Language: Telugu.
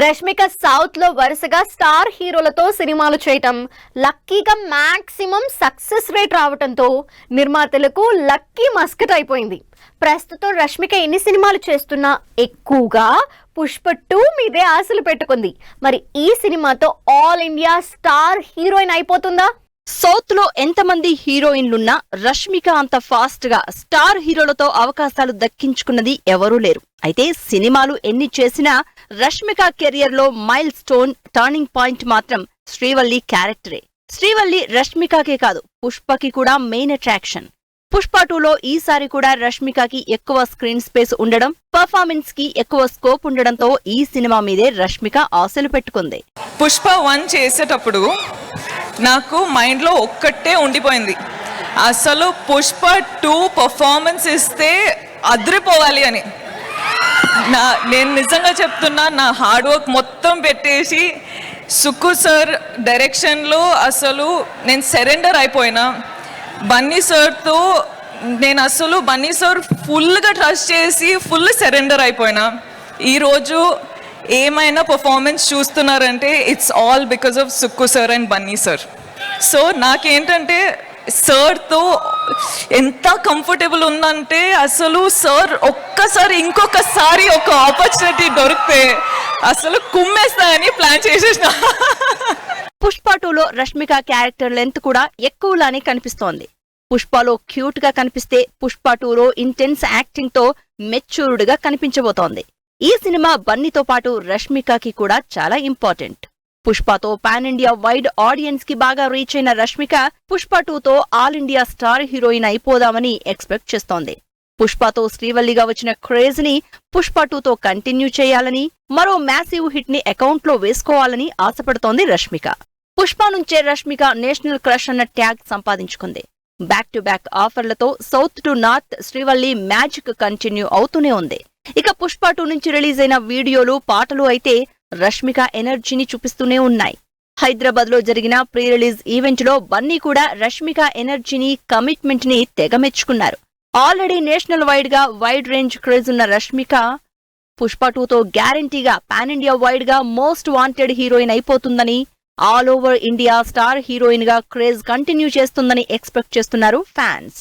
రష్మిక సౌత్ లో వరుసగా స్టార్ హీరోలతో సినిమాలు చేయటం లక్కీగా మాక్సిమం సక్సెస్ రేట్ రావటంతో నిర్మాతలకు లక్కీ మస్కట్ అయిపోయింది. ప్రస్తుతం రష్మిక ఎన్ని సినిమాలు చేస్తున్నా ఎక్కువగా పుష్ప 2 మీదే ఆశలు పెట్టుకుంది. మరి ఈ సినిమాతో ఆల్ ఇండియా స్టార్ హీరోయిన్ అయిపోతుందా? సౌత్ లో ఎంతమంది హీరోయిన్లున్నా రష్మిక అంత ఫాస్ట్ గా స్టార్ హీరోలతో అవకాశాలు దక్కించుకున్నది ఎవరూ లేరు. అయితే సినిమాలు ఎన్ని చేసినా రష్మిక కెరియర్ లో మైల్ స్టోన్ టర్నింగ్ పాయింట్ మాత్రం శ్రీవల్లి క్యారెక్టరే. శ్రీవల్లి రష్మికకే కాదు, పుష్పకి కూడా మెయిన్ అట్రాక్షన్. పుష్ప 2లో ఈసారి కూడా రష్మికకి ఎక్కువ స్క్రీన్ స్పేస్ ఉండడం, పర్ఫార్మెన్స్ కి ఎక్కువ స్కోప్ ఉండడంతో ఈ సినిమా మీదే రష్మిక ఆశలు పెట్టుకుంది. పుష్ప 1 చేసేటప్పుడు నాకు మైండ్లో ఒక్కటే ఉండిపోయింది, అసలు పుష్ప 2 పర్ఫార్మెన్స్ ఇస్తే అదిరిపోవాలి అని. నేను నిజంగా చెప్తున్నా, నా హార్డ్ వర్క్ మొత్తం పెట్టేసి సుక్కు సార్ డైరెక్షన్లో అసలు నేను సరెండర్ అయిపోయినా. బన్నీ సార్తో నేను అసలు బన్నీ సార్ ఫుల్గా ట్రస్ట్ చేసి ఫుల్ సరెండర్ అయిపోయినా. ఈరోజు ఏమైనా పర్ఫార్మెన్స్ చూస్తున్నారంటే it's all because of Sukku sir and Bunny sir. So నాకేంటంటే సార్తో ఎంత కంఫర్టబుల్ ఉందంటే, అసలు సార్ ఒక్కసారి ఇంకొకసారి ఒక ఆపర్చునిటీ దొరికితే అసలు కుమ్మేస్తా అని ప్లాన్ చేసేసిన. పుష్ప 2లో రష్మిక క్యారెక్టర్ లెంత్ కూడా ఎక్కువలానే కనిపిస్తోంది. పుష్పలో క్యూట్ గా కనిపిస్తే పుష్ప 2లో ఇంటెన్స్ యాక్టింగ్ తో మెచ్యూర్డ్ గా కనిపించబోతోంది. ఈ సినిమా బన్నీతో పాటు రష్మికకి కూడా చాలా ఇంపార్టెంట్. పుష్పతో పాన్ ఇండియా వైడ్ ఆడియన్స్ కి బాగా రీచ్ అయిన రష్మిక పుష్ప 2తో ఆల్ ఇండియా స్టార్ హీరోయిన్ అయిపోదామని ఎక్స్పెక్ట్ చేస్తోంది. పుష్పతో శ్రీవల్లిగా వచ్చిన క్రేజ్ ని పుష్ప 2తో కంటిన్యూ చేయాలని, మరో మ్యాసివ్ హిట్ ని అకౌంట్ లో వేసుకోవాలని ఆశపడుతోంది రష్మిక. పుష్ప నుంచే రష్మిక నేషనల్ క్రష్ అన్న ట్యాగ్ సంపాదించుకుంది. బ్యాక్ టు బ్యాక్ ఆఫర్లతో south to north Srivalli magic continue అవుతూనే ఉంది. ఇక పుష్ప 2 నుంచి రిలీజ్ అయిన వీడియోలు, పాటలు అయితే రష్మిక ఎనర్జీని చూపిస్తూనే ఉన్నాయి. హైదరాబాద్ లో జరిగిన ప్రీ రిలీజ్ ఈవెంట్ లో బన్నీ కూడా రష్మిక ఎనర్జీని, కమిట్మెంట్ ని తెగమెచ్చుకున్నారు. ఆల్రెడీ నేషనల్ వైడ్ గా వైడ్ రేంజ్ క్రేజ్ ఉన్న రష్మిక పుష్ప 2తో గ్యారంటీగా పాన్ ఇండియా వైడ్ గా మోస్ట్ వాంటెడ్ హీరోయిన్ అయిపోతుందని, all over India star heroine గా క్రేజ్ కంటిన్యూ చేస్తుందని ఎక్స్పెక్ట్ చేస్తున్నారు ఫ్యాన్స్.